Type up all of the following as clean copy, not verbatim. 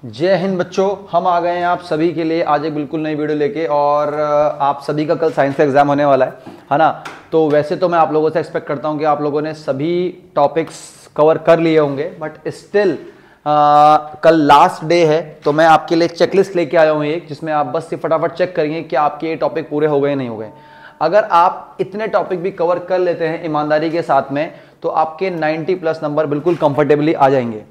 जय हिंद बच्चों, हम आ गए हैं आप सभी के लिए आज एक बिल्कुल नई वीडियो लेके। और आप सभी का कल साइंस का एग्जाम होने वाला है ना। तो वैसे तो मैं आप लोगों से एक्सपेक्ट करता हूं कि आप लोगों ने सभी टॉपिक्स कवर कर लिए होंगे, बट स्टिल कल लास्ट डे है तो मैं आपके लिए चेकलिस्ट लेके आया हूं एक, जिसमें आप बस फटाफट चेक करेंगे कि आपके ये टॉपिक पूरे हो गए या नहीं हो गए। अगर आप इतने टॉपिक भी कवर कर लेते हैं ईमानदारी के साथ में तो आपके 90 प्लस नंबर बिल्कुल कंफर्टेबली आ जाएंगे।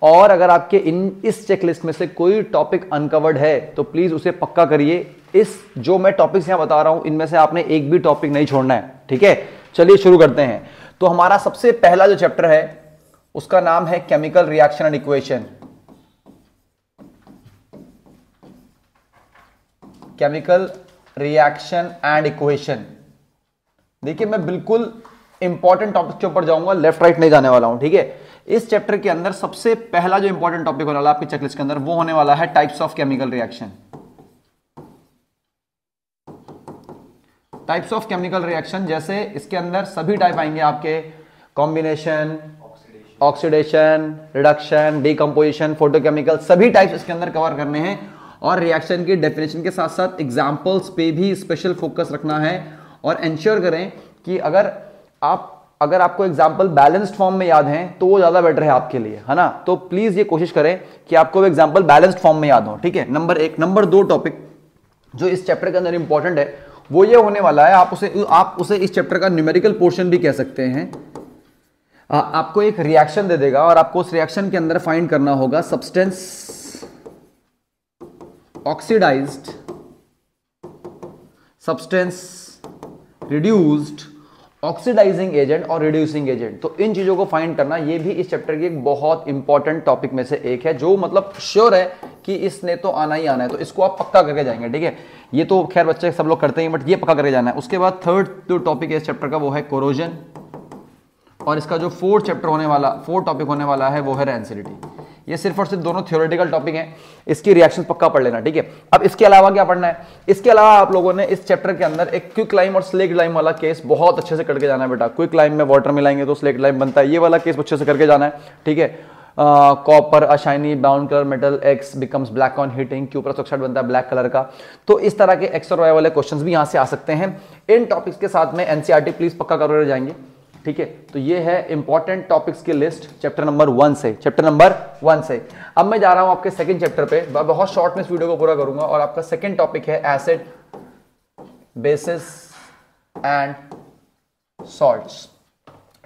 और अगर आपके इस चेकलिस्ट में से कोई टॉपिक अनकवर्ड है तो प्लीज उसे पक्का करिए। इस जो मैं टॉपिक्स यहां बता रहा हूं इनमें से आपने एक भी टॉपिक नहीं छोड़ना है, ठीक है। चलिए शुरू करते हैं। तो हमारा सबसे पहला जो चैप्टर है उसका नाम है chemical reaction and equation. Chemical reaction and equation. देखिए मैं बिल्कुल इंपॉर्टेंट टॉपिक के ऊपर जाऊंगा, लेफ्ट राइट नहीं जाने वाला हूं, ठीक है। इस चैप्टर के अंदर सबसे पहला जो इंपॉर्टेंट टॉपिक होने वाला आपकी चेकलिस्ट के अंदर वो होने वाला है types of chemical reaction. Types of chemical reaction, जैसे इसके अंदर सभी टाइप आएंगे आपके, combination, oxidation, reduction, decomposition, photochemical, सभी टाइप्स इसके अंदर कवर करने हैं। और रिएक्शन की डेफिनेशन के साथ साथ एग्जांपल्स पे भी स्पेशल फोकस रखना है। और इंश्योर करें कि अगर आपको एग्जाम्पल बैलेंस्ड फॉर्म में याद हैं तो वो ज्यादा बेटर है आपके लिए, है ना। तो प्लीज ये कोशिश करें कि आपको वो एग्जाम्पल बैलेंस्ड फॉर्म में याद हो, ठीक है। नंबर एक। नंबर दो टॉपिक जो इस चैप्टर के अंदर इंपॉर्टेंट है वो ये होने वाला है, आप उसे इस चैप्टर का न्यूमेरिकल पोर्शन भी कह सकते हैं। आपको एक रिएक्शन दे देगा और आपको उस रिएक्शन के अंदर फाइंड करना होगा substance oxidised, substance reduced, oxidising agent और रिड्यूसिंग एजेंट। तो इन चीजों को फाइंड करना ये भी इस चैप्टर की एक बहुत इंपॉर्टेंट टॉपिक में से एक है, जो मतलब श्योर है कि इसने तो आना ही आना है। तो इसको आप पक्का करके जाएंगे, ठीक है। ये तो खैर बच्चे सब लोग करते हैं, बट ये पक्का करके जाना है। उसके बाद थर्ड जो टॉपिक है इस चैप्टर का वो है कोरोजन। और इसका जो फोर्थ टॉपिक होने वाला है वो है रेंसिडिटी। ये सिर्फ और सिर्फ दोनों थ्योरेटिकल टॉपिक हैं, इसकी रिएक्शन पक्का पढ़ लेना, ठीक है। अब इसके अलावा क्या पढ़ना है? इसके अलावा आप लोगों ने इस चैप्टर के अंदर एक क्विक लाइम और स्लेक्ट लाइम वाला केस बहुत अच्छे से करके जाना है बेटा। क्विक लाइम में वाटर मिलाएंगे तो स्लेक्ट लाइम बनता है, ये वाला केस अच्छे से करके जाना है, ठीक है। Copper a shiny brown colour metal x becomes black on heating, cuprous oxide बनता है ब्लैक कलर का। तो इस तरह के एक्स और वाई वाले क्वेश्चंस भी यहां से आ सकते हैं। इन टॉपिक्स के साथ में एनसीईआरटी प्लीज पक्का करके जाएंगे, ठीक है। तो ये है इंपॉर्टेंट टॉपिक्स की लिस्ट चैप्टर नंबर 1 से। अब मैं जा रहा हूं आपके सेकंड चैप्टर पे। बहुत शॉर्ट में इस वीडियो को पूरा करूंगा। और आपका सेकंड टॉपिक है एसिड, बेसिस एंड सॉल्ट्स,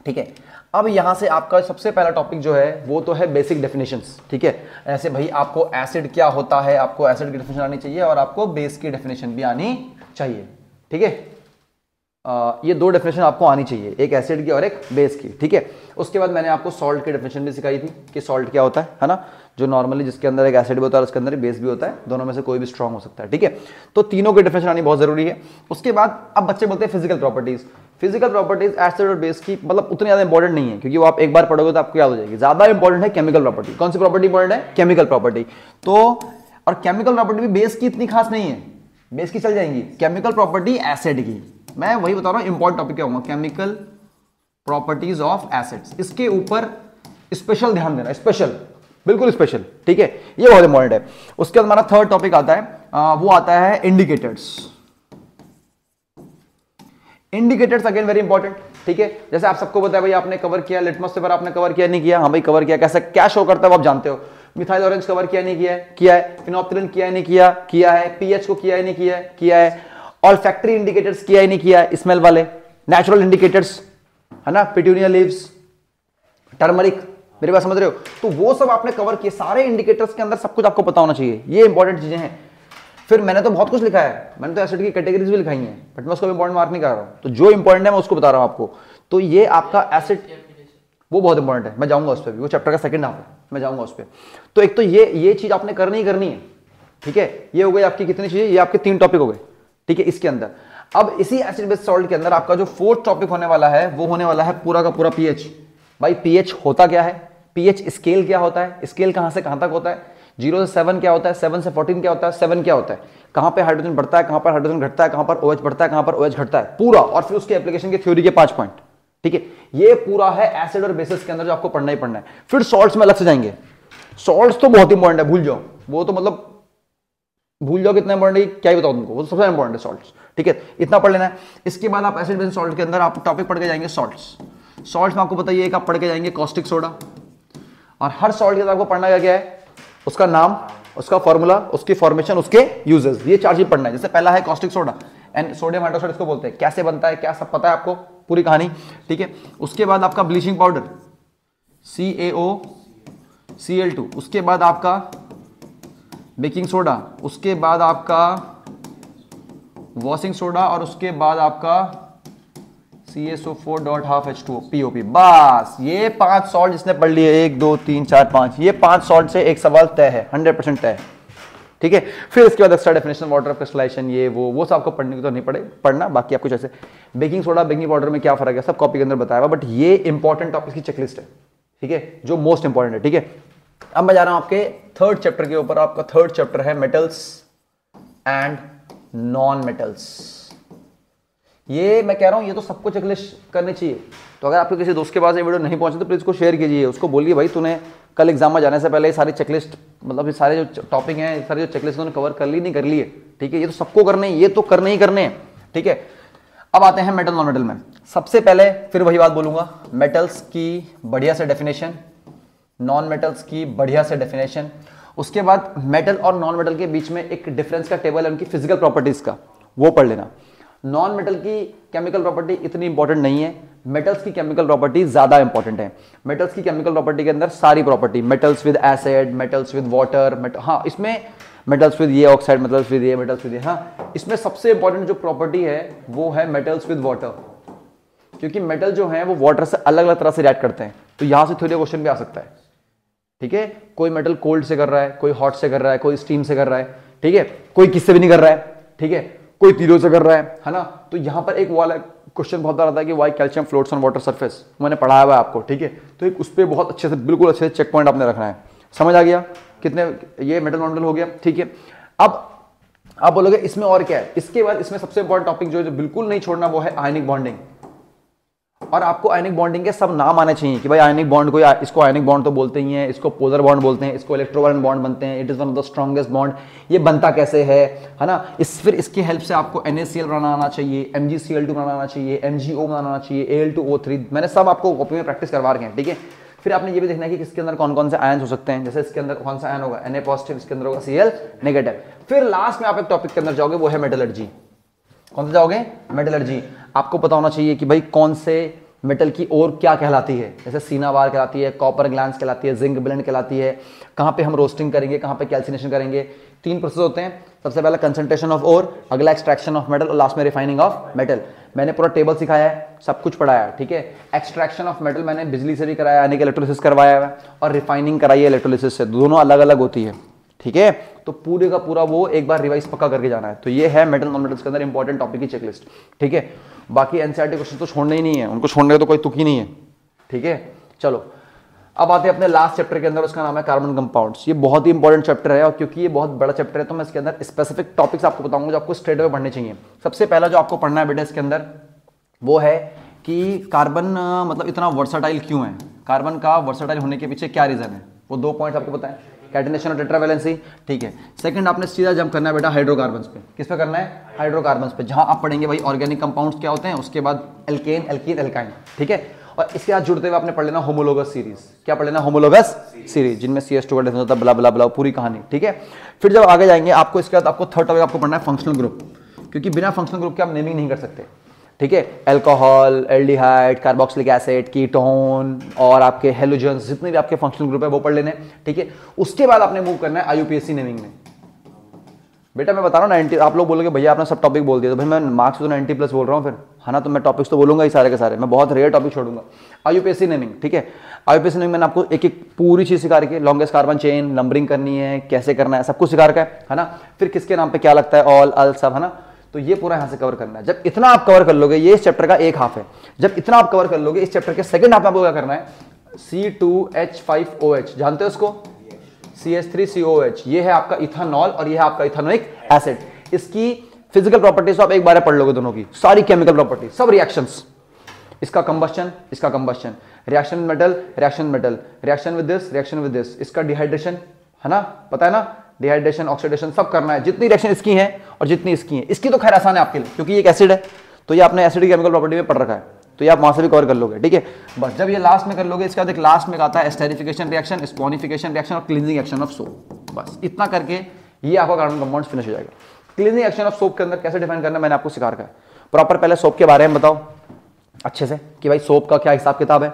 ठीक है। अब यहां से आपका सबसे पहला टॉपिक जो है वो तो है बेसिक डेफिनेशंस, ठीक है। ऐसे भाई आपको एसिड क्या होता है, आपको एसिड की डेफिनेशन आनी चाहिए और आपको बेस की डेफिनेशन भी आनी चाहिए, ठीक है। ये दो डेफिनेशन आपको आनी चाहिए, एक एसिड की और एक बेस की, ठीक है। उसके बाद मैंने आपको सॉल्ट की डेफिनेशन भी सिखाई थी कि सॉल्ट क्या होता है ना। जो नॉर्मली जिसके अंदर एक एसिड भी होता है और उसके अंदर बेस भी होता है, दोनों में से कोई भी स्ट्रांग हो सकता है, ठीक है। तो तीनों की डेफिनेशन आनी बहुत जरूरी है। उसके बाद अब बच्चे बोलते हैं फिजिकल प्रॉपर्टीज एसिड और बेस की मतलब उतनी ज्यादा इंपॉर्टेंट नहीं है, क्योंकि वो आप एक बार पढ़ोगे तो आपको याद हो जाएगी। ज्यादा इंपॉर्टेंट है केमिकल प्रॉपर्टी। कौन सी प्रॉपर्टी इंपॉर्टेंट है? Chemical property. तो और केमिकल प्रॉपर्टी भी बेस की इतनी खास नहीं है, बेस की चल जाएंगी। केमिकल प्रॉपर्टी एसिड की, मैं वही बता रहा हूं इंपॉर्टेंट टॉपिक क्या होगा, केमिकल प्रॉपर्टीज ऑफ एसिड्स। इसके ऊपर स्पेशल ध्यान देना, स्पेशल, बिल्कुल स्पेशल, ठीक है। ये बहुत इंपॉर्टेंट है। उसके बाद हमारा थर्ड टॉपिक आता है, वो आता है indicators. Indicators again very important, ठीक है। जैसे आप सबको पता है भाई, आपने कवर किया लिटमस पेपर, आपने कवर किया नहीं किया? हाँ भाई कवर किया। कैसे क्या शो करता है वो आप जानते हो। मिथाइल ऑरेंज कवर किया नहीं किया है? किया है। फिनोप्थिलिन किया नहीं किया? किया है। पीएच को किया नहीं किया? किया है। ऑल्फैक्टरी इंडिकेटर्स किया ही नहीं किया? स्मेल वाले। नेचुरल इंडिकेटर्स है ना, पिट्यूनिया लीव्स, टर्मरिक, मेरी बात समझ रहे हो? तो वो सब आपने कवर किए। सारे इंडिकेटर्स के अंदर सब कुछ आपको पता होना चाहिए, ये इंपॉर्टेंट चीजें हैं। फिर मैंने तो बहुत कुछ लिखा है, मैंने तो एसिड की कैटेगरीज भी लिखाई हैं, बट मैं उसको इंपॉर्टेंट मार्क नहीं कर रहा हूं। तो जो इंपॉर्टेंट है मैं उसको बता रहा हूं आपको। तो ये आपका एसिड वो बहुत इंपॉर्टेंट है, मैं जाऊंगा उस पर भी, वो चैप्टर का सेकंड हाफ है, मैं जाऊंगा उस पर। तो एक तो ये चीज आपने करनी ही करनी है, ठीक है। ये हो गई आपकी कितनी चीजें, ये आपके 3 टॉपिक हो गए, ठीक है। इसके अंदर अब इसी एसिड बेस सॉल्ट के अंदर आपका जो फोर्थ टॉपिक होने वाला है वो होने वाला है पूरा का पूरा पीएच। भाई पीएच होता क्या है, पीएच स्केल क्या होता है, स्केल कहां से कहां तक होता है, 0 से 7 क्या होता है, 7 से 14 क्या होता है, 7 क्या होता है, कहां पे हाइड्रोजन बढ़ता है, कहां पर हाइड्रोजन घटता है, कहां पर OH बढ़ता है, कहां पर OH घटता है, पूरा। और फिर उसके एप्लीकेशन के थ्योरी के 5 पॉइंट, ठीक है। ये पूरा है एसिड और बेसिस के अंदर जो आपको पढ़ना ही पढ़ना है। फिर सॉल्ट्स में अलग से जाएंगे। सॉल्ट्स तो बहुत इंपॉर्टेंट है, भूल जाओ, वो तो मतलब भूल जाओ कितना इंपॉर्टेंट है, क्या ही बताऊं तुमको, वो तो सबसे इंपॉर्टेंट है सॉल्ट्स, ठीक है, इतना पढ़ लेना है। इसके बाद आप एसिड बेस सॉल्ट के अंदर आप टॉपिक पढ़ के जाएंगे सॉल्ट्स। सॉल्ट्स में आपको पता ही है कि आप पढ़ के जाएंगे कॉस्टिक सोडा, और हर सॉल्ट के साथ आपको पढ़ना क्या है, उसका नाम, उसका फॉर्मूला, उसकी फॉर्मेशन, उसके यूजेस, ये 4 चीज पढ़ना है। जैसे पहला है caustic soda and sodium hydroxide इसको बोलते हैं, कैसे बनता है क्या सब पता है आपको, पूरी कहानी, ठीक है। उसके बाद आपका ब्लीचिंग पाउडर CaOCl2, उसके बाद आपका बेकिंग सोडा, उसके बाद आपका वॉशिंग सोडा, और उसके बाद आपका CaSO4.12H2O POP। बस ये 5 सॉल्ट जिसने पढ़ लिए, 1 2 3 4 5, ये 5 सॉल्ट से एक सवाल तय है, 100% तय है, ठीक है। फिर इसके बाद extra definition, water of crystallisation, ये वो सब आपको पढ़ने की तो नहीं पढ़ना, बाकी आपको जैसे बेकिंग सोडा बेकिंग पाउडर में क्या फर्क है सब कॉपी के अंदर बताया हुआ, बट ये इंपॉर्टेंट टॉपिक की चेकलिस्ट है, ठीक है, जो मोस्ट इंपॉर्टेंट है, ठीक है। अब मैं जा रहा हूं आपके 3rd चैप्टर के ऊपर। आपका 3rd चैप्टर है मेटल्स एंड नॉन मेटल्स। ये मैं कह रहा हूं ये तो सबको चेकलिस्ट करनी चाहिए, तो अगर आपके किसी दोस्त के पास ये वीडियो नहीं पहुंचे तो प्लीज उसको शेयर कीजिए, उसको बोलिए भाई तूने कल एग्जाम में जाने से पहले ये सारी चेकलिस्ट, मतलब ये सारे जो टॉपिक हैं, सारे जो चेकलिस्ट उन्होंने कवर कर ली नहीं कर ली है, ठीक है, ये तो सबको करने, ये तो करने ही करने हैं, ठीक है। अब आते हैं मेटल नॉन मेटल में। सबसे पहले फिर वही बात बोलूंगा, मेटल्स की बढ़िया से डेफिनेशन, नॉन मेटल्स की बढ़िया से डेफिनेशन, उसके बाद मेटल और नॉन मेटल के बीच में एक डिफरेंस का टेबल है उनकी फिजिकल प्रॉपर्टीज का, वो पढ़ लेना। नॉन मेटल की केमिकल प्रॉपर्टी इतनी इंपॉर्टेंट नहीं है, मेटल्स की केमिकल प्रॉपर्टी ज्यादा इंपॉर्टेंट है। मेटल्स की केमिकल प्रॉपर्टी के अंदर सारी property, metals with acid, metals with water, हाँ इसमें मेटल्स विद ये ऑक्साइड, मेटल्स विद ये, मेटल्स विद ये, हाँ इसमें सबसे इंपॉर्टेंट जो प्रॉपर्टी है वो है मेटल्स विद वाटर, क्योंकि मेटल जो है वो वाटर से अलग अलग तरह से रिएक्ट करते हैं, तो यहां से थोड़ी क्वेश्चन भी आ सकता है, ठीक है। कोई मेटल कोल्ड से कर रहा है, कोई हॉट से कर रहा है, कोई स्टीम से कर रहा है, ठीक है, कोई किससे भी नहीं कर रहा है, ठीक है, कोई तीरों से कर रहा है ना। तो यहां पर एक वाला क्वेश्चन बहुत बार आता है कि why calcium floats on water surface, मैंने पढ़ाया हुआ है आपको, ठीक है, तो एक उस पर बहुत अच्छे से, बिल्कुल अच्छे से चेक पॉइंट आपने रखना है। समझ आ गया कितने, ये मेटल नॉन मेटल हो गया, ठीक है। अब आप बोलोगे इसमें और क्या है, इसके बाद इसमें सबसे इंपॉर्टेंट टॉपिक जो बिल्कुल नहीं छोड़ना वो है आयनिक बॉन्डिंग, और आपको आयनिक बॉन्डिंग के सब नाम आने चाहिए कि भाई आयनिक बॉन्ड को, इसको आयनिक बॉन्ड तो बोलते ही हैं, इसको पोलर बॉन्ड बोलते हैं, इसको इलेक्ट्रोवालेंट बॉन्ड बनते हैं, it is one of the strongest bond, ये बनता कैसे है ना। फिर इसकी हेल्प से आपको NaCl बनाना आना चाहिए, MgCl2 बनाना आना चाहिए, MgO बनाना आना चाहिए, Al2O3, मैंने सब आपको कॉपी में प्रैक्टिस करवा रखे हैं, ठीक है। फिर आपने ये भी देखना है कि किसके अंदर कौन कौन से आयन हो सकते हैं, जैसे इसके अंदर कौन सा आयन होगा Na पॉजिटिव, इसके अंदर होगा Cl नेगेटिव। फिर लास्ट में आप एक टॉपिक के अंदर जाओगे वो है मेटलर्जी। कौन सा जाओगे, मेटलर्जी। आपको पता होना चाहिए कि भाई कौन से मेटल की और क्या कहलाती है, जैसे सीनावार कहलाती है, कॉपर ग्लैंस कहलाती है, जिंक ब्लेंड कहलाती है, कहां पे हम रोस्टिंग करेंगे, कहां पे कैल्सिनेशन करेंगे। 3 प्रोसेस होते हैं, सबसे पहला कंसंट्रेशन ऑफ ओर, अगला एक्सट्रैक्शन ऑफ मेटल और लास्ट में रिफाइनिंग ऑफ मेटल। मैंने पूरा टेबल सिखाया है, सब कुछ पढ़ाया है, ठीक है। एक्सट्रैक्शन ऑफ मेटल मैंने बिजली से भी कराया, यानी कि इलेक्ट्रोलिसिस करवाया है, और रिफाइनिंग कराई है इलेक्ट्रोलिसिस से, दोनों अलग अलग होती है, ठीक है। तो पूरे का पूरा वो एक बार रिवाइज पक्का करके जाना है। तो ये है मेटल नॉन मेटल्स के अंदर इंपॉर्टेंट टॉपिक की चेकलिस्ट, ठीक है। बाकी एनसीईआरटी क्वेश्चन तो छोड़ने ही नहीं है, उनको छोड़ने का तो कोई तुक ही नहीं है, ठीक है। चलो अब आते हैं अपने लास्ट चैप्टर के अंदर, उसका नाम है कार्बन कंपाउंड्स। ये बहुत ही इंपॉर्टेंट चैप्टर है, और क्योंकि ये बहुत बड़ा चैप्टर है तो मैं इसके अंदर स्पेसिफिक टॉपिक्स आपको बताऊंगा जो आपको स्ट्रेट अवे पढ़ने चाहिए। सबसे पहला जो आपको पढ़ना है बेटा इसके अंदर वो है कि कार्बन मतलब इतना वर्साटाइल क्यों है, कार्बन का वर्साटाइल होने के पीछे क्या रीजन है, वो 2 पॉइंट्स आपको बताएं, कैटिनेशन और टेट्रावैलेंसी, ठीक है। सेकंड आपने सीधा जंप करना है बेटा हाइड्रोकार्बन्स पे। किस पे करना है, हाइड्रोकार्बन्स पे, जहां आप पढ़ेंगे भाई ऑर्गेनिक कंपाउंड्स क्या होते हैं, उसके बाद एल्केन, एल्कीन, एल्काइन, ठीक है। और इसके साथ जुड़ते हुए आपने पढ़ लेना होमोलोगस सीरीज। क्या पढ़ लेना, होमोलोगस सीरीज, जिनमें CH2 का डिफरेंस होता है, ब्ला ब्ला ब्ला, पूरी कहानी, ठीक है। फिर जब आगे जाएंगे आपको इसके बाद आपको थर्ड टॉपिक आपको पढ़ना है फंक्शनल ग्रुप, क्योंकि बिना फंक्शनल ग्रुप के आप नेमिंग नहीं कर सकते, ठीक है। Alcohol, aldehyde, carboxylic acid, ketone और आपके हेलोजन्स, जितने भी आपके फंक्शनल ग्रुप है वो पढ़ लेने, ठीक है। उसके बाद आपने मूव करना है IUPAC नेमिंग में। बेटा मैं बता रहा हूँ 90, आप लोग बोलोगे भैया आपने सब टॉपिक बोल दिया, तो भाई मैं मार्क्स तो 90+ बोल रहा हूँ फिर, है ना, तो मैं टॉपिक्स तो बोलूंगा ही सारे के सारे, मैं बहुत रेयर टॉपिक छोड़ूंगा। IUPAC नेमिंग, ठीक है। IUPAC नेमिंग मैंने आपको एक एक पूरी चीज सिखा रखी है, लॉन्गेस्ट कार्बन चेन, नंबरिंग करनी है, कैसे करना है, सब कुछ सिखा रखा है ना। फिर किसके नाम पे क्या लगता है, ऑल, अल, सब, है ना। तो ये पूरा यहां से कवर करना है। जब इतना आप कवर कर लोगे, ये इस चैप्टर का एक हाफ है, जब इतना आप कवर कर लोगे, इस चैप्टर के सेकंड हाफ में आपको क्या करना है, C2H5OH, जानते हो उसको, CH3COOH, ये है आपका इथानॉल और ये है आपका इथानोइक एसिड। इसकी फिजिकल प्रॉपर्टीज तो आप एक बार पढ़ लोगे, दोनों की सारी केमिकल प्रॉपर्टी, सब रिएक्शंस, इसका कंबस्शन, इसका combustion, reaction metal, reaction metal, reaction with this, reaction with this, इसका डिहाइड्रेशन है ना, पता है ना, डिहाइड्रेशन, ऑक्सीडेशन सब करना है, जितनी रिएक्शन इसकी है और जितनी इसकी है। इसकी तो खैर आसान है आपके लिए क्योंकि ये एक एसिड है, तो ये आपने एसिड केमिकल प्रॉपर्टी में पढ़ रखा है, तो ये आप वहां से भी कवर कर लोगे, ठीक है। बस जब ये लास्ट में कर लोगे, इसके बाद एक लास्ट में आता है एस्टेरिफिकेशन रिएक्शन, स्पॉनिफिकेशन रिएक्शन और क्लींजिंग एक्शन ऑफ सोप। बस इतना करके ये आपका कार्बन कंपाउंड्स फिनिश हो जाएगा। क्लींजिंग एक्शन ऑफ सोप के अंदर कैसे डिफाइन करना है मैंने आपको सिखा रखा है प्रॉपर। पहले सोप के बारे में बताओ अच्छे से कि भाई सोप का क्या हिसाब किताब है,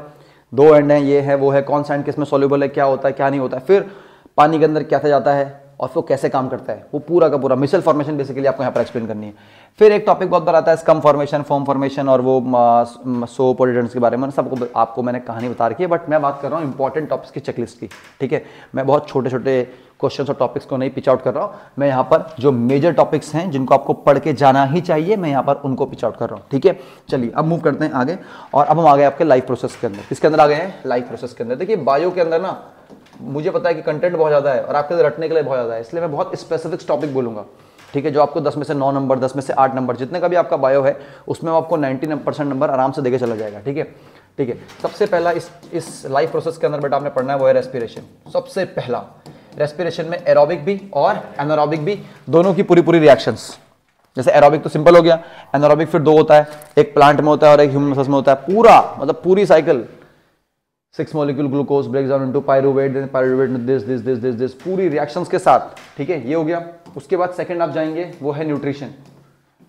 दो एंड है, ये है वो है, कौन सा एंड किसमें सॉल्युबल है, क्या होता है क्या नहीं होता है, फिर पानी के अंदर कैसे जाता है और फिर कैसे काम करता है, वो पूरा का पूरा मिसल फॉर्मेशन बेसिकली आपको यहाँ पर एक्सप्लेन करनी है। फिर एक टॉपिक बहुत बार आता है स्कम फॉर्मेशन, फोम फॉर्मेशन और वो सोप और डिटर्जेंट्स के बारे में सबको आपको मैंने कहानी बता रखी है, बट मैं बात कर रहा हूँ इंपॉर्टेंट टॉपिक्स की चेकलिस्ट की, ठीक है। मैं बहुत छोटे छोटे क्वेश्चंस और टॉपिक्स को नहीं पिच आउट कर रहा हूँ, मैं यहाँ पर जो मेजर टॉपिक्स हैं जिनको आपको पढ़ के जाना ही चाहिए, मैं यहाँ पर उनको पिच आउट कर रहा हूँ, ठीक है। चलिए अब मूव करते हैं आगे, और अब हम आ गए आपके लाइफ प्रोसेस के अंदर। किसके अंदर आ गए हैं? लाइफ प्रोसेस के अंदर। देखिए बायो के अंदर ना मुझे पता है कि कंटेंट बहुत ज़्यादा है और आपके रटने के लिए बहुत ज़्यादा है, इसलिए मैं बहुत स्पेसिफिक टॉपिक बोलूँगा, ठीक है, जो आपको 10 में से 9 नंबर, 10 में से 8 नंबर, जितने का भी आपका बायो है उसमें आपको 90% नंबर आराम से देके चला जाएगा, ठीक है, ठीक है। सबसे पहला इस लाइफ प्रोसेस के अंदर बेटा आपने पढ़ना है वो है रेस्पिरेशन। सबसे पहला रेस्पिरेशन में एरोबिक भी और एनारोबिक भी, दोनों की पूरी रिएक्शंस। जैसे एरोबिक तो सिंपल हो गया, एनारोबिक फिर दो होता है, एक प्लांट में होता है और एक ह्यूमन मसल्स में होता है, पूरा मतलब पूरी cycle 6 molecule glucose breaks down into pyruvate, then pyruvate this पूरी रिएक्शंस के साथ, ठीक है, ये हो गया। उसके बाद सेकंड आप जाएंगे वो है न्यूट्रिशन।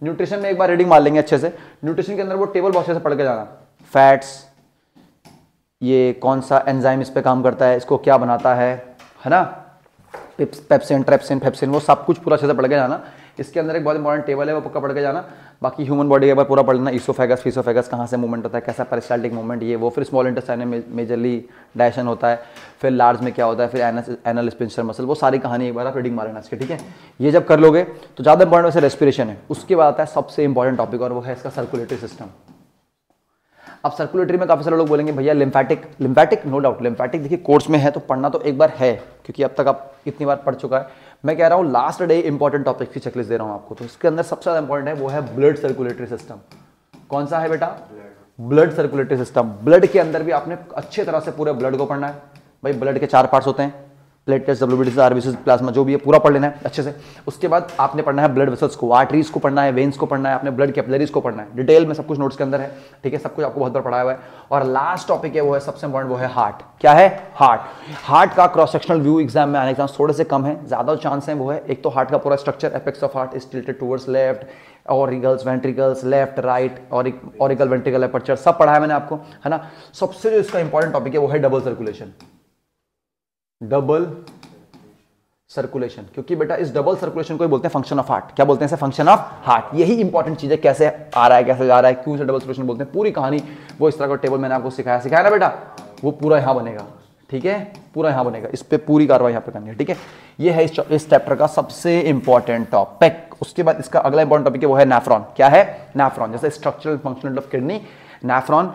न्यूट्रिशन में एक बार रीडिंग मार लेंगे अच्छे से। न्यूट्रिशन के अंदर वो टेबल बहुत अच्छे से पढ़ के जाना, फैट्स, ये कौन सा एंजाइम इस पे काम करता है, इसको क्या बनाता है ना, पेप्सिन, ट्रेप्सिन, फेप्सिन, वो सब कुछ पूरा अच्छे से पढ़ के जाना। इसके अंदर एक बहुत इंपॉर्टेंट टेबल है, वो पक्का पढ़ के जाना। बाकी ह्यूमन बॉडी एक बार पूरा पढ़ लेना, ईसोफेगस, फीसोफेगस कहाँ से मूवमेंट होता है, कैसा पेरिस्टाल्टिक मूवमेंट, ये वो। फिर स्मॉल इंटेस्टाइन में मेजरली डाइजेशन होता है, फिर लार्ज में क्या होता है, फिर एनल स्पिंसर मसल, वो सारी कहानी एक बार आप रीडिंग मारना इसके, ठीक है। ये जब कर लोगे तो ज़्यादा इंपॉर्टेंट वैसे रेस्पिरेशन है। उसके बाद आता है सबसे इंपॉर्टेंट टॉपिक और वो है इसका सर्कुलेटरी सिस्टम। अब सर्कुलेटरी में काफी सारे लोग बोलेंगे भैया लिम्फैटिक, नो डाउट लिम्फैटिक देखिए कोर्स में है तो पढ़ना तो एक बार है क्योंकि अब तक आप इतनी बार पढ़ चुका है। मैं कह रहा हूँ लास्ट डे इंपॉर्टेंट टॉपिक की चेकलिस्ट दे रहा हूँ आपको, तो इसके अंदर सबसे ज्यादा इंपॉर्टेंट है वो है ब्लड सर्कुलेटरी सिस्टम। कौन सा है बेटा? Blood circulatory system. ब्लड के अंदर भी आपने अच्छे तरह से पूरे ब्लड को पढ़ना है। भाई ब्लड के 4 पार्ट्स होते हैं, प्लेटलेट्स, डब्ल्यूबीसीज, आरबीसीज, प्लाज्मा, जो भी है पूरा पढ़ लेना है अच्छे से। उसके बाद आपने पढ़ना है ब्लड वेसल्स को, आर्टरीज को पढ़ना है, वेन्स को पढ़ना है, आपने ब्लड कैपिलरीज को पढ़ना है। डिटेल में सब कुछ नोट्स के अंदर है, ठीक है, सब कुछ आपको बहुत बार पढ़ाया हुआ है। और लास्ट टॉपिक है वो है सबसे इंपॉर्टेंट, वो है हार्ट। क्या है? हार्ट का क्रॉस सेक्शनल व्यू एग्जाम में आने के चांस थोड़े से कम है, ज्यादा चांस है वो है एक तो हार्ट का पूरा structure, apex of heart is tilted towards left, auricles, ventricles, left right, auricle, ventricle, aperture, सब पढ़ाया मैंने आपको, है ना। सबसे जो इसका इंपॉर्टेंट टॉपिक है वो है डबल सर्कुलेशन। डबल सर्कुलेशन, क्योंकि बेटा इस डबल सर्कुलेशन को ही बोलते हैं फंक्शन ऑफ हार्ट। क्या बोलते हैं इसे? Function of heart. यही इंपॉर्टेंट चीज है, कैसे आ रहा है, कैसे जा रहा है, क्यों से डबल सर्कुलेशन बोलते हैं, पूरी कहानी वो इस तरह का टेबल मैंने आपको सिखाया ना बेटा, वो पूरा यहां बनेगा, ठीक है, पूरा यहां बनेगा, इस पे पूरी कार्रवाई यहां पे करनी है, ठीक है। ये है इस चैप्टर का सबसे इंपॉर्टेंट टॉपिक। उसके बाद इसका अगला इंपॉर्टेंट टॉपिक है वो है नेफ्रॉन। क्या है? नेफ्रॉन। जैसे structural functional of kidney, nephron,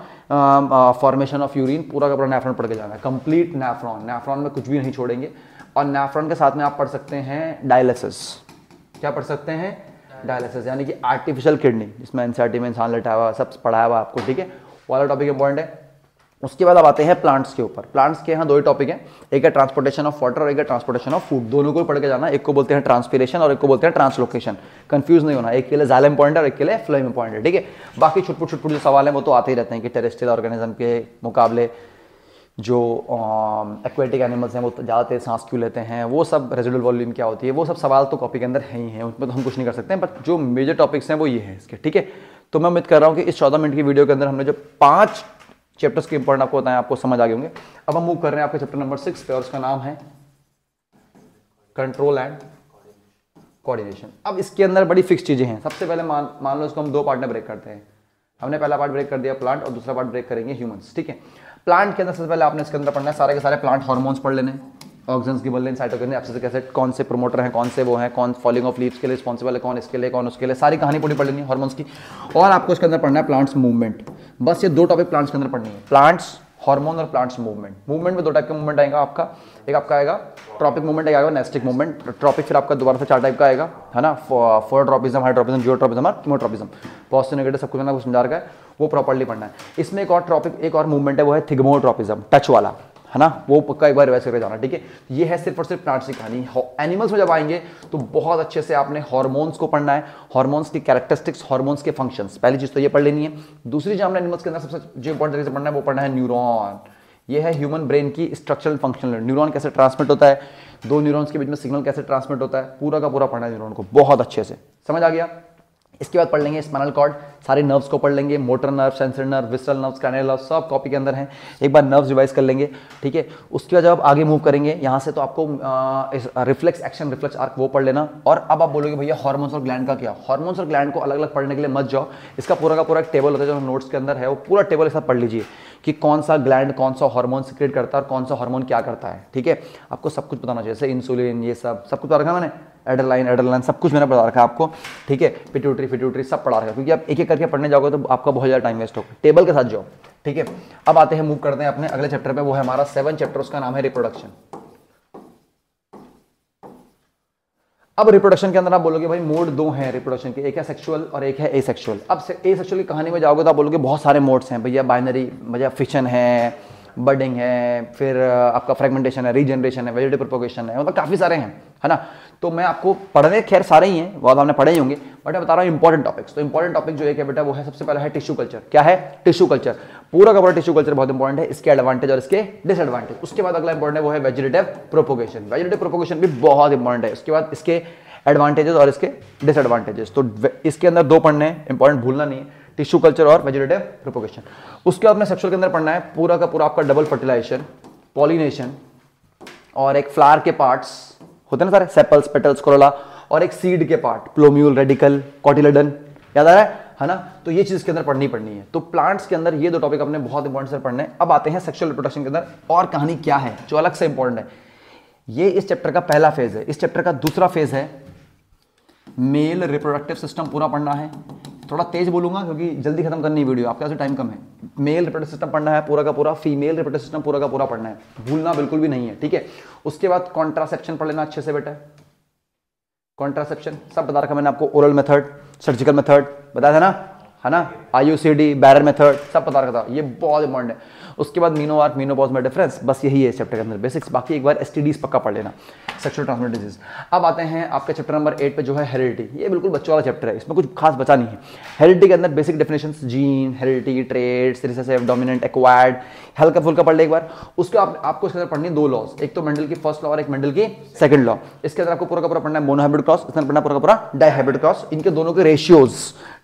formation of urine, पूरा का पूरा नेफ्रॉन पढ़ के जाना है, कंप्लीट नेफ्रॉन। नेफ्रॉन में कुछ भी नहीं छोड़ेंगे। और नेफ्रॉन के साथ में आप पढ़ सकते हैं डायलिसिस। क्या पढ़ सकते हैं? डायलिसिस, यानी कि आर्टिफिशियल किडनी, जिसमें एनसीईआरटी में इंसान लेटा हुआ, सब पढ़ाया हुआ आपको, ठीक है, वाला टॉपिक इंपॉर्टेंट है। उसके बाद अब आते हैं प्लांट्स के ऊपर। प्लांट्स के यहाँ 2 ही टॉपिक हैं, एक है ट्रांसपोर्टेशन ऑफ वाटर और एक है ट्रांसपोर्टेशन ऑफ फूड। दोनों को पढ़ के जाना, एक को बोलते हैं ट्रांसपीरेशन और एक को बोलते हैं ट्रांसलोकेशन। कंफ्यूज नहीं होना, एक के लिए जाइलम पॉइंट है और एक के लिए फ्लोएम पॉइंट है, ठीक है। बाकी छुटपुट जो सवाल है वो तो आते ही रहते हैं कि टेरेस्ट्रियल ऑर्गेनिज्म के मुकाबले जो एक्वेटिक एनिमल्स हैं वो ज़्यादा तेज सांस क्यों लेते हैं, वो सब रेजिडुअल वॉल्यूम क्या होती है, वो सब सवाल तो कॉपी के अंदर है ही हैं, उसमें तो हम कुछ नहीं कर सकते हैं। बट जो मेजर टॉपिक्स हैं वो ये हैं इसके, ठीक है। तो मैं उम्मीद कर रहा हूँ कि इस 14 मिनट की वीडियो के अंदर हमने जो 5 चैप्टर्स के इंपॉर्टेंट आपको बताएं, आपको समझ आ गए होंगे। अब हम मूव कर रहे हैं आपके चैप्टर नंबर 6 पे और उसका नाम है कंट्रोल एंड कोऑर्डिनेशन। अब इसके अंदर बड़ी फिक्स चीजें हैं। सबसे पहले मान लो इसको हम 2 पार्ट में ब्रेक करते हैं। हमने पहला पार्ट ब्रेक कर दिया प्लांट और दूसरा पार्ट ब्रेक करेंगे ह्यूमंस, ठीक है। प्लांट के अंदर सबसे पहले आपने इसके अंदर पढ़ना है सारे के सारे प्लांट हार्मोन्स पढ़ लेने, oxygen gibberellin, cytokinin, abscisic acid, कौन से प्रोमोटर हैं, कौन से वो हैं, कौन फॉलिंग ऑफ लीव्स के लिए रिस्पॉन्सिबल है, कौन इसके लिए, कौन उसके लिए, सारी कहानी पूरी पढ़ लेनी है हार्मोन्स की। और आपको इसके अंदर पढ़ना है प्लांट्स मूवमेंट। बस ये 2 टॉपिक प्लांट्स के अंदर पढ़नी है, प्लांट्स हार्मोन और प्लांट्स मूवमेंट। मूवमेंट में 2 टाइप का मूवमेंट आएगा आपका, एक आपका आएगा ट्रॉपिक मूवमेंट आएगा, नेस्टिक मूवमेंट। ट्रॉपिक फिर आपका दोबारा से 4 टाइप का आएगा, है ना, फोटोट्रॉपिज्म, हाइड्रोट्रॉपिज्म, जियोट्रॉपिज्म और कीमोट्रॉपिज्म। पॉजिटिव नेगेटिव सब कुछ मैंने आपको समझा रखा है, वो प्रॉपर्ली पढ़ना है। इसमें एक और ट्रॉपिक, एक और मूवमेंट है, वो है थिग्मोट्रॉपिज्म, टच वाला, है ना, वो पक्का एक बार रिवाइज करके जाना, ठीक है। ये है सिर्फ और सिर्फ प्लांट्स की कहानी। एनिमल्स में जब आएंगे तो बहुत अच्छे से आपने हार्मोन्स को पढ़ना है, हार्मोन्स की कैरेक्टरिस्टिक्स, हार्मोन्स के फंक्शंस, पहली चीज तो ये पढ़ लेनी है। दूसरी जो हमने एनिमल्स के अंदर सबसे जो इंपॉर्टेंट तरीके से पढ़ना है वो पढ़ना है न्यूरॉन। ये है ह्यूमन ब्रेन की स्ट्रक्चरल फंक्शनल, न्यूरॉन कैसे ट्रांसमिट होता है, दो न्यूरॉन्स के बीच में सिग्नल कैसे ट्रांसमिट होता है, पूरा का पूरा पढ़ना है न्यूरॉन को बहुत अच्छे से, समझ आ गया। इसके बाद पढ़ लेंगे स्पाइनल कॉर्ड, सारे नर्व्स को पढ़ लेंगे, motor nerve, sensory nerve, visceral nerve, cranial nerve, सब कॉपी के अंदर हैं। एक बार नर्व्स रिवाइज कर लेंगे, ठीक है। उसके बाद जब आप आगे मूव करेंगे यहाँ से तो आपको रिफ्लेक्स एक्शन, रिफ्लेक्स आर्क वो पढ़ लेना। और अब आप बोलोगे भैया हार्मोन्स और ग्लैंड का क्या? हार्मोन्स और ग्लैंड को अलग अलग पढ़ने के लिए मत जाओ, इसका पूरा का पूरा एक टेबल होता है जो नोट्स के अंदर है, वो पूरा टेबल ऐसा पढ़ लीजिए कि कौन सा ग्लैंड कौन सा हार्मोन सिक्रेट करता है और कौन सा हार्मोन क्या करता है, ठीक है। आपको सब कुछ बताना चाहिए, जैसे इंसुलिन, ये सब कुछ पढ़ा रखा मैंने, एड्रेनालिन सब कुछ मैंने पढ़ा रखा है आपको, ठीक है। पिट्यूटरी सब पढ़ा रखा है, क्योंकि आप एक एक करके पढ़ने जाओगे तो आपका बहुत ज़्यादा टाइम वेस्ट होगा। टेबल के साथ जाओ, ठीक है। अब आते हैं, मूव करते हैं अपने अगले चैप्टर पे, वो है हमारा 7 चैप्टर, उसका नाम है रिप्रोडक्शन। अब रिप्रोडक्शन के अंदर आप बोलोगे भाई मोड 2 हैं रिप्रोडक्शन के, एक है सेक्सुअल और एक है एसेक्सुअल। अब एसेक्सुअल की कहानी में जाओगे तो आप बोलोगे बहुत सारे मोड्स हैं भैया, बाइनरी भैया, फिशन है, बर्डिंग है, फिर आपका फ्रेगमेंटेशन है, रीजनरेशन है, वेजिटेटिव प्रोपगेशन है, मतलब काफी सारे हैं, है ना। तो मैं आपको पढ़ने खैर सारे ही हैं, बहुत आपने पढ़े ही होंगे, बट मैं बता रहा हूँ इंपॉर्टेंट टॉपिक्स। तो इंपॉर्टेंट टॉपिक जो एक है बेटा वो है, सबसे पहला है टिश्यू कल्चर। क्या है? टिश्यू कल्चर, पूरा का पूरा टिश्यू कल्चर बहुत इंपॉर्टेंट है, इसके एडवांटेज और इसके डिसएडवांटेज। उसके बाद अगला इंपॉर्टेंट है वो है वेजिटेटिव प्रोपगेशन। वेजिटेटिव प्रोपगेशन भी बहुत इंपॉर्टेंट है, उसके बाद इसके एडवांटेजेस और इसके डिसएडवांटेजेस। तो इसके अंदर 2 पढ़ने हैं, इंपॉर्टेंट भूलना नहीं है, टिश्यू कल्चर और वेजिटेटिव प्रोपगेशन। उसके बाद में सेक्सुअल के अंदर पढ़ना है पूरा का पूरा आपका डबल फर्टिलाइजेशन, पॉलिनेशन, और एक फ्लावर के पार्ट्स होते हैं ना सारे, सेपल्स, पेटल्स, कोरोला, और एक सीड के पार्ट, प्लोम्यूल, रेडिकल, कॉटिलेडन, याद आ रहा है ना। तो ये चीज के अंदर पढ़नी है। तो प्लांट्स के अंदर ये 2 टॉपिक अपने बहुत इंपॉर्टेंट से पढ़ने हैं। अब आते हैं सेक्सुअल रिप्रोडक्शन के अंदर और कहानी क्या है जो अलग से इंपॉर्टेंट है। ये इस चैप्टर का पहला फेज है। इस चैप्टर का दूसरा फेज है मेल रिप्रोडक्टिव सिस्टम, पूरा पढ़ना है। थोड़ा तेज बोलूंगा क्योंकि जल्दी खत्म करनी है वीडियो, आपके पास टाइम कम है। मेल रिप्रोडक्टिव सिस्टम पढ़ना है पूरा का पूरा, फीमेल रिप्रोडक्टिव सिस्टम पूरा का पूरा पढ़ना है, भूलना बिल्कुल भी नहीं है, ठीक है। उसके बाद कॉन्ट्रासेप्शन पढ़ लेना अच्छे से बेटा, कॉन्ट्रासेप्शन सब बता रखा मैंने आपको, ओरल मेथड, सर्जिकल मेथड बताया था ना, है ना, IUCD, बैरर मेथड सब बता रखा था, ये बहुत इंपॉर्टेंट है। उसके बाद मीनोआर्क, मेनोपॉज में डिफरेंस, बस यही है इस चैप्टर के अंदर बेसिक्स। बाकी एक बार STDs पक्का पढ़ लेना, सेक्सुअल ट्रांसमिटेड डिजीज। अब आते हैं आपके चैप्टर नंबर 8 पे जो है हेरिडिटी। ये बिल्कुल बच्चों वाला चैप्टर है, इसमें कुछ खास बचा नहीं है। हेरिडिटी के अंदर basic definitions, gene, heredity, traits, recessive, dominant, acquired, हल्का फुल्का पढ़ ले एक बार। उसके आपको इसके अंदर पढ़नी 2 लॉज, एक तो मेंडल की फर्स्ट लॉ और एक मेंडल की सेकंड लॉ। इसके अंदर आपको पूरा का पूरा पढ़ना है मोनोहाइब्रिड क्रॉस, इसके अंदर पढ़ना पूरा का पूरा डाइहाइब्रिड क्रॉस, इनके दोनों के रेशियोज,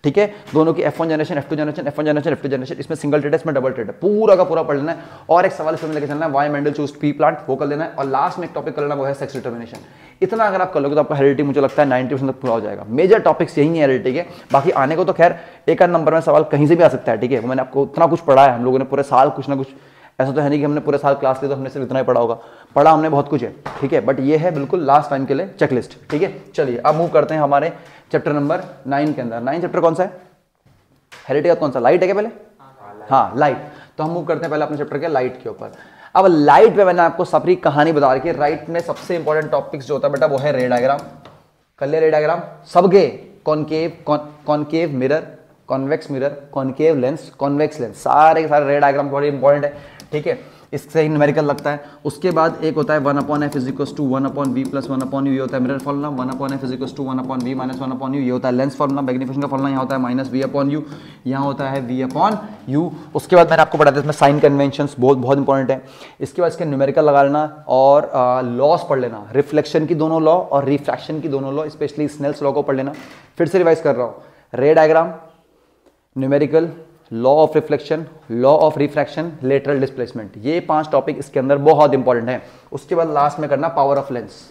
ठीक है, दोनों की F1 generation, F2 generation, F1 generation, F2 generation, इसमें सिंगल ट्रेड है, इसमें डबल ट्रेड है, पूरा का पूरा पढ़ लेना है। और एक सवाल इसमें लेके चलना है, why Mendel choose P plant, वो कर लेना है। और लास्ट में एक टॉपिक कर लेना, वो है सेक्स डिटर्मिनेशन। इतना अगर आप कर लोगे तो आपका हेरिडिटी मुझे लगता है 90% तक पूरा हो जाएगा। मेजर टॉपिक्स यही है हेरिडिटी के, बाकी आने को तो खैर एक आध नंबर में सवाल कहीं से भी आ सकता है, ठीक है। मैंने आपको इतना कुछ पढ़ा है, हम लोगों ने पूरे साल कुछ ना कुछ, ऐसा तो है नहीं कि हमने पूरे साल क्लास ली तो हमने सिर्फ इतना ही पढ़ा होगा, पढ़ा हमने बहुत कुछ है, ठीक है। बट ये है बिल्कुल लास्ट टाइम के लिए चेकलिस्ट, ठीक है। चलिए अब मूव करते हैं हमारे चैप्टर नंबर 9 के अंदर। 9 चैप्टर कौन सा है? हेरिडिटी का कौन सा? लाइट है क्या पहले? हाँ लाइट। तो हम मूव करते हैं पहले अपने चैप्टर के लाइट के ऊपर। अब लाइट पे मैंने आपको सारी कहानी बता रखी है। राइट में सबसे इंपॉर्टेंट टॉपिक्स जो होता है बेटा वो है रे डायग्राम। कर ले रे डायग्राम सबके, concave mirror, convex mirror, concave lens, convex lens, सारे के सारे रे डायग्राम बहुत इंपॉर्टेंट है, ठीक है। इससे ही न्यूमेरिकल लगता है। उसके बाद एक होता है 1/f = 1/v + 1/u, ये होता है mirror formula. 1/f = 1/v - 1/u, ये होता है लेंस फॉर्मूला। मैग्नीफिकेशन का फॉर्मूला यहाँ होता है -v/u, यहाँ होता है v/u। उसके बाद मैंने आपको बताया इसमें साइन कन्वेंशंस बहुत इंपॉर्टेंट है। इसके बाद इसके न्यूमेरिकल लगा लेना और लॉस पढ़ लेना, रिफ्लेक्शन की दोनों लॉ और रिफ्रैक्शन की दोनों लॉ, स्पेशली स्नेल्स लॉ को पढ़ लेना। फिर से रिवाइज कर रहा हूँ, रे diagram, numerical, law of reflection, law of refraction, lateral displacement, ये 5 टॉपिक इसके अंदर बहुत इंपॉर्टेंट है। उसके बाद लास्ट में करना power of lens,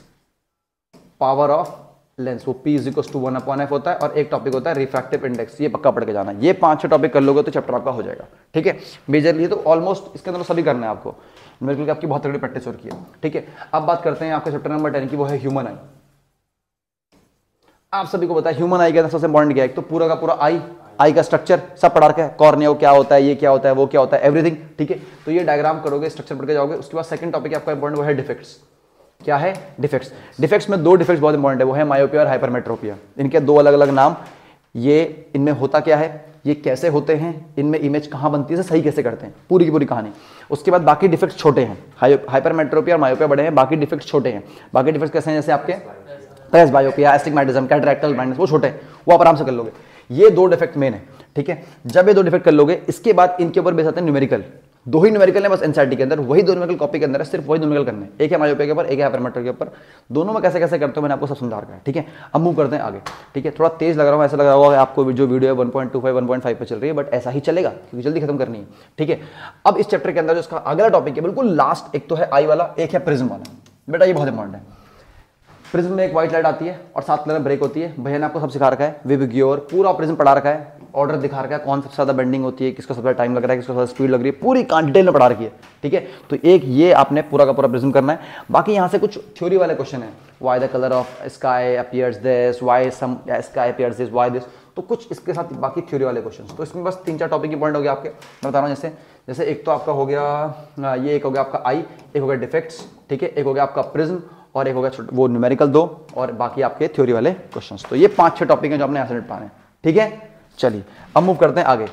power of lens, वो P = 1/f होता है। और एक टॉपिक होता है रिफ्रैक्टिव इंडेक्स, ये पक्का पढ़ के जाना। ये 5 टॉपिक कर लोगे तो चैप्टर आपका हो जाएगा, ठीक है। मेजरली तो ऑलमोस्ट इसके अंदर सभी करना है आपको, मेरे को आपकी बहुत तगड़ी प्रैक्टिस हो रही है, ठीक है। अब बात करते हैं आपका चैप्टर नंबर 10 की, वो है ह्यूमन आई। आप सभी को पता है ह्यूमन आई का सबसे इंपॉर्टेंट क्या है, एक तो पूरा का पूरा आई का स्ट्रक्चर सब पढ़ा रखा है, कॉर्निया क्या होता है, ये क्या होता है, वो क्या होता है, एवरीथिंग, ठीक है। तो ये डायग्राम करोगे, स्ट्रक्चर पढ़ के जाओगे। उसके बाद सेकंड टॉपिक आपका इंपॉर्टेंट वो है डिफेक्ट्स। क्या है? डिफेक्ट्स। डिफेक्ट्स में दो डिफेक्ट्स बहुत इंपॉर्टेंट है, वो है मायोपिया और हाइपरमेट्रोपिया। इनके दो अलग अलग नाम। ये इनमें होता क्या है, ये कैसे होते हैं, इनमें इमेज कहाँ बनती है, सही कैसे करते हैं, पूरी की पूरी कहानी। उसके बाद बाकी डिफेक्ट्स छोटे हैं, हाइपरमेट्रोपिया और मायोपिया बड़े हैं, बाकी डिफेक्ट्स छोटे हैं। बाकी डिफेक्ट्स कैसे हैं, जैसे आपके प्रेसबायोपिया, एस्टिग्मैटिज्म, कैटरैक्टल ब्लाइंडनेस, वो छोटे हैं, वो आप आराम से कर लोगे। ये दो डिफेक्ट मेन है, ठीक है। जब ये दो डिफेक्ट कर लोगे, इसके बाद इनके ऊपर बेस आते हैं न्यूमेरिकल। दो ही न्यूमेरिकल है बस एनसीईआरटी के अंदर, वही दो न्यूमेरिकल कॉपी के अंदर है, सिर्फ वही न्यूमेरिकल करने, एक है मायोपिया के ऊपर, एक है हाइपरमेट्रोपिया के ऊपर। दोनों में कैसे कैसे करते हो मैंने आपको सब समझा रखा है, ठीक है। अब मूव करते हैं आगे, ठीक है। थोड़ा तेज लग रहा हूँ, ऐसा लग रहा होगा आपको जो वीडियो है 1.25 1.5 पे चल रही है, बट ऐसा ही चलेगा क्योंकि जल्दी खत्म करनी है, ठीक है। अब इस चैप्टर के अंदर जो इसका अगला टॉपिक है बिल्कुल लास्ट, एक तो है आई वाला, एक है प्रिज्म वाला। बेटा ये बहुत इंपॉर्टेंट है। प्रिज्म में एक व्हाइट लाइट आती है और 7 कलर में ब्रेक होती है। भैया ने आपको सब सिखा रखा है, विबग्योर पूरा प्रिज्म पढ़ा रखा है, ऑर्डर दिखा रखा है, कौन सबसे ज्यादा बेंडिंग होती है, किसको सबसे ज्यादा टाइम लग रहा है, किसको ज्यादा स्पीड लग रही है, पूरी डिटेल में पढ़ा रखी है, ठीक है। तो एक ये आपने पूरा का पूरा प्रिज्म करना है। बाकी यहाँ से कुछ थ्योरी वाले क्वेश्चन है, why the colour of sky appears this, why some sky appears this, why this, तो कुछ इसके साथ बाकी थ्योरी वाले क्वेश्चन। तो इसमें बस 3-4 टॉपिक की पॉइंट हो गया आपके, मैं बता रहा हूँ। जैसे एक तो आपका हो गया ये, एक हो गया आपका आई, एक हो गया डिफेक्ट्स, ठीक है, एक हो गया आपका प्रिज्म, और एक हो गया वो न्यूमेरिकल 2, और बाकी आपके थ्योरी वाले क्वेश्चंस। तो ये 5-6 टॉपिक हैं जो आपने यहाँ से निपटाने हैं, ठीक है। चलिए अब मूव करते हैं आगे।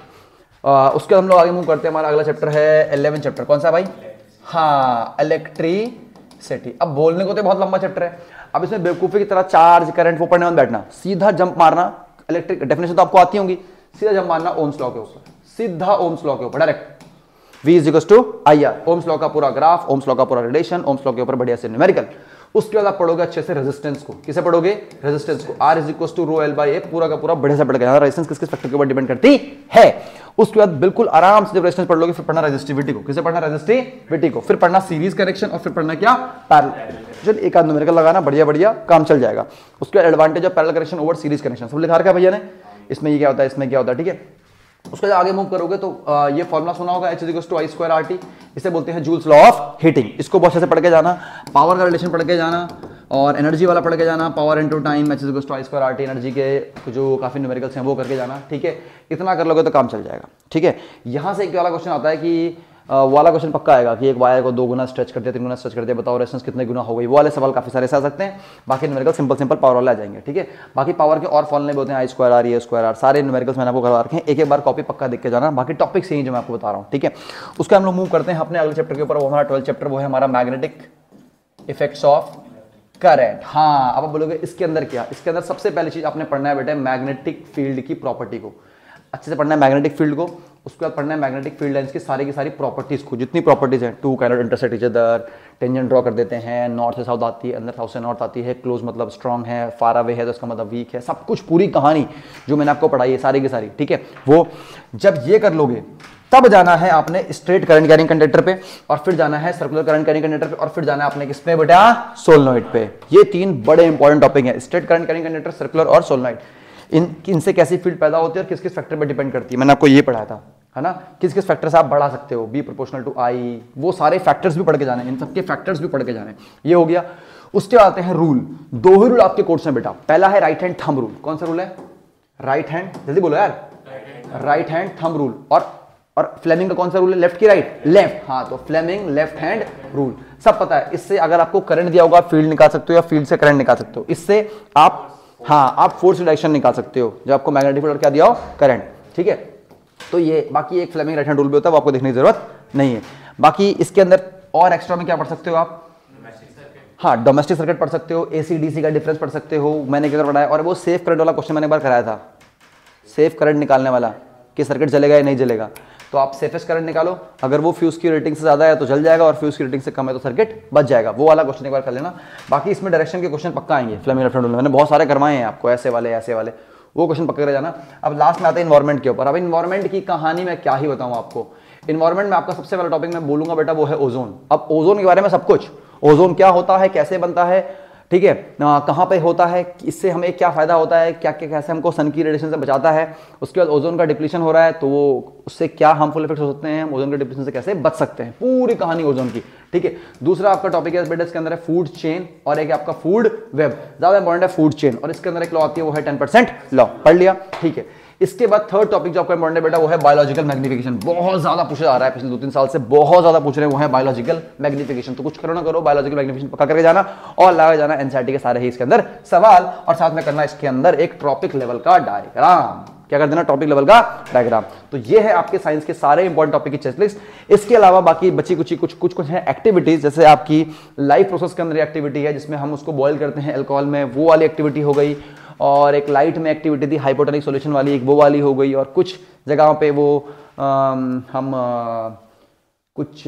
उसके हम लोग आगे मूव करते हैं, हमारा अगला चैप्टर है 11 चैप्टर। कौन सा भाई? हाँ, इलेक्ट्रिसिटी। अब बोलने को तो बहुत लंबा चैप्टर है, अब इसमें बेवकूफी की तरह चार्ज, करंट वो पढ़ने में बैठना, सीधा जंप मारना। इलेक्ट्रिक डेफिनेशन तो आपको आती होंगी, सीधा जंप मारना ओम्स लॉ के ऊपर, सीधा ओम्स लॉ के ऊपर direct. V is equals to IR, Ohm's law का पूरा ग्राफ, ओम्स लॉ का पूरा रिलेशन, ओम्स लॉ के ऊपर बढ़िया से न्यूमेरिकल। उसके बाद आप पढ़ोगे अच्छे से रेजिस्टेंस को। किसे पढ़ोगे? रेजिस्टेंस को। R is equals to rho L by A, पूरा का पूरा बढ़िया से पढ़ के जाना, रेजिस्टेंस किस किस फैक्टर के ऊपर डिपेंड करती है। उसके बाद बिल्कुल आराम से जब रेजिस्टेंस पढ़ लोगे, फिर पढ़ना रेजिस्टिविटी को। किसे पढ़ना? रेजिस्टिविटी को। फिर पढ़ना सीरीज कनेक्शन, और फिर पढ़ना क्या? पैरेलल। चल एक आध न्यूमेरिकल लगाना, बढ़िया बढ़िया काम चल जाएगा। उसके बाद advantage of parallel connection over series connection सब लिखा रखा है भैया ने, इसमें ये क्या होता है, इसमें क्या होता है, ठीक है। उसके बाद आगे मूव करोगे तो ये फॉर्मूला सुना होगा, H equals to I square RT, इसे बोलते हैं जूल्स लॉ ऑफ हीटिंग। इसको बहुत अच्छे से पढ़ के जाना, पावर का रिलेशन पढ़ के जाना, और एनर्जी वाला पढ़ के जाना, power into time, H equals to I square RT, energy के जो काफी न्यूमेरिकल्स हैं वो करके जाना, ठीक है। इतना कर लोगे तो काम चल जाएगा, ठीक है। यहां से एक वाला क्वेश्चन आता है कि वाला क्वेश्चन पक्का आएगा कि एक वायर को 2 गुना स्ट्रेच कर दिया, 3 गुना स्ट्रेच कर दिया, बताओ रेजिस्टेंस कितने गुना हो गई। वो वाले सवाल काफी सारे से आ सकते हैं। बाकी न्यूमेरिकल सिंपल पावर वाले आ जाएंगे, ठीक है। बाकी पावर के और फॉर्मूले भी होते हैं, I square R, A square R, सारे न्यूमेरिकल्स मैंने आपको करवा रखे हैं। एक बार कॉपी पक्का देख के जाना, बाकी टॉपिक्स यही जो मैं आपको बता रहा हूँ, ठीक है। उसका हम लोग मूव करते हैं अपने अगले चैप्टर के ऊपर, वो हमारा 12th चैप्टर, वो है हमारा मैग्नेटिक इफेक्ट्स ऑफ करंट। हाँ, अब आप बोलोगे इसके अंदर क्या? इसके अंदर सबसे पहली चीज आपने पढ़ना है बेटे मैग्नेटिक फील्ड की प्रॉपर्टी को, अच्छे से पढ़ना है मैग्नेटिक फील्ड को। उसके बाद पढ़ना है मैग्नेटिक फील्ड लाइंस की सारी प्रॉपर्टीज को, जितनी प्रॉपर्टीज हैं, two cannot intersect each other, tangent draw कर देते हैं, नॉर्थ से साउथ आती है, अंदर साउथ से नॉर्थ आती है, क्लोज मतलब स्ट्रांग है, फार अवे है तो इसका मतलब वीक है, सब कुछ पूरी कहानी जो मैंने आपको पढ़ाई है सारी की सारी, ठीक है। वो जब ये कर लोगे तब जाना है आपने स्ट्रेट करंट कैरिंग कंडक्टर पे, और फिर जाना है सर्कुलर करंट कैरिंग कंडक्टर पे, और फिर जाना है आपने किस पे बेटा? सोलेनोइड पे। ये 3 बड़े इंपॉर्टेंट टॉपिक हैं, straight current carrying conductor, circular और सोलेनोइड। इनसे कैसी फील्ड पैदा होती है और किस किस फैक्टर पे डिपेंड करती है, मैंने आपको ये पढ़ाया था, है ना। किस किस फैक्टर से आप बढ़ा सकते हो, बी प्रोपोर्शनल टू आई, वो सारे फैक्टर्स भी पढ़ के जाने, इन सबके फैक्टर्स भी पढ़ के जाने। ये हो गया। उसके आते हैं रूल। 2 ही रूल आपके कोर्स में बेटा। पहला है राइट हैंड थंब रूल। कौन सा रूल है? राइट हैंड, जल्दी बोलो यार, राइट हैंड थंब रूल। और फ्लेमिंग का कौन सा रूल है? लेफ्ट की राइट? लेफ्ट। हाँ, तो फ्लेमिंग लेफ्ट हैंड रूल सब पता है। इससे अगर आपको करंट दिया होगा, फील्ड निकाल सकते हो, या फील्ड से करंट निकाल सकते हो। इससे आप आप फोर्स डायरेक्शन निकाल सकते हो जब आपको मैग्नेटिक फील्ड और क्या दिया हो? करंट, ठीक है। तो ये बाकी एक फ्लेमिंग राइट हैंड रूल भी होता है, वो आपको देखने की जरूरत नहीं है। बाकी इसके अंदर और एक्स्ट्रा में क्या पढ़ सकते हो आप? हाँ, डोमेस्टिक सर्किट पढ़ सकते हो, AC DC का डिफरेंस पढ़ सकते हो, मैंने क्या पढ़ाया। और वो सेफ करंट वाला क्वेश्चन मैंने एक बार कराया था, सेफ करंट निकालने वाला कि सर्किट जलेगा या नहीं जलेगा। तो आप सेफेस्ट करंट निकालो, अगर वो फ्यूज की रेटिंग से ज्यादा है तो जल जाएगा, और फ्यूज की रेटिंग से कम है तो सर्किट बच जाएगा। वो वाला क्वेश्चन एक बार कर लेना। बाकी इसमें डायरेक्शन के क्वेश्चन पक्का आएंगे फ्लेमिंग राइट हैंड रूल, मैंने बहुत सारे करवाए हैं आपको, ऐसे वाले वो क्वेश्चन पक्का कर जाना। अब लास्ट में आते हैं इन्वायरमेंट के ऊपर। अब इन्वायरमेंट की कहानी मैं क्या ही बताऊं आपको। इन्वायरमेंट में आपका सबसे पहला टॉपिक मैं बोलूंगा बेटा, वो है ओजोन। अब ओजोन के बारे में सब कुछ, ओजोन क्या होता है, कैसे बनता है, ठीक है, कहाँ पे होता है, इससे हमें क्या फायदा होता है, क्या क्या कैसे हमको सन की रेडिएशन से बचाता है। उसके बाद ओजोन का डिप्लीशन हो रहा है तो वो उससे क्या हार्मफुल इफेक्ट्स हो सकते हैं, ओजोन के डिप्लीशन से कैसे बच सकते हैं, पूरी कहानी ओजोन की, ठीक है। दूसरा आपका टॉपिक है बेटा, इसके अंदर है फूड चेन, और एक आपका फूड वेब। ज्यादा इंपॉर्टेंट है फूड चेन, और इसके अंदर एक लॉ आती है वो है 10% लॉ, पढ़ लिया, ठीक है। इसके बाद थर्ड टॉपिक जो आपका इंपॉर्टेंट है बेटा वो है बायोलॉजिकल मैग्निफिकेशन। बहुत ज्यादा पूछा जा रहा है पिछले 2-3 साल से, बहुत ज्यादा पूछ रहे हैं, वो है बायोलॉजिकल मैग्निफिकेशन। तो कुछ करो ना करो, बायोलॉजिकल मैग्निफिकेशन पक्का करके जाना और लगा जाना एनसीईआरटी के सारे ही इसके अंदर सवाल, और साथ में करना इसके अंदर एक टॉपिक लेवल का डायग्राम। क्या कर देना, टॉपिक लेवल का डायग्राम। तो ये है आपके साइंस के सारे इंपॉर्टेंट टॉपिक की चेकलिस्ट। इसके अलावा बाकी बची कुछ है एक्टिविटीज, जैसे आपकी लाइफ प्रोसेस के अंदर एक्टिविटी है जिसमें हम उसको बॉयल करते हैं अल्कोहल में, वो वाली एक्टिविटी हो गई। और एक लाइट में एक्टिविटी थी हाइपोटोनिक सॉल्यूशन वाली, एक वो वाली हो गई। और कुछ जगहों पे वो हम कुछ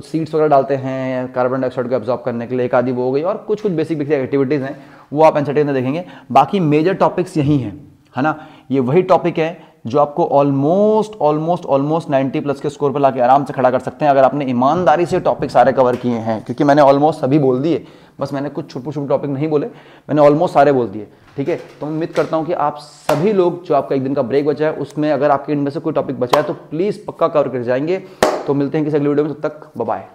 सीड्स वगैरह डालते हैं कार्बन डाइऑक्साइड को एब्जॉर्ब करने के लिए, एक आदि वो हो गई। और कुछ बेसिक एक्टिविटीज हैं वो आप एनसीईआरटी में देखेंगे। बाकी मेजर टॉपिक्स यही हैं, है ना। ये वही टॉपिक है जो आपको ऑलमोस्ट 90 प्लस के स्कोर पर लाके आराम से खड़ा कर सकते हैं अगर आपने ईमानदारी से टॉपिक सारे कवर किए हैं। क्योंकि मैंने ऑलमोस्ट सभी बोल दिए, बस मैंने कुछ छोटे टॉपिक नहीं बोले, मैंने ऑलमोस्ट सारे बोल दिए, ठीक है। तो मैं उम्मीद करता हूं कि आप सभी लोग जो आपका एक दिन का ब्रेक बचा है उसमें अगर आपके इनमें से कोई टॉपिक बचा है तो प्लीज पक्का कवर कर जाएंगे। तो मिलते हैं किसी अगली वीडियो में, तब तक बाय बाय।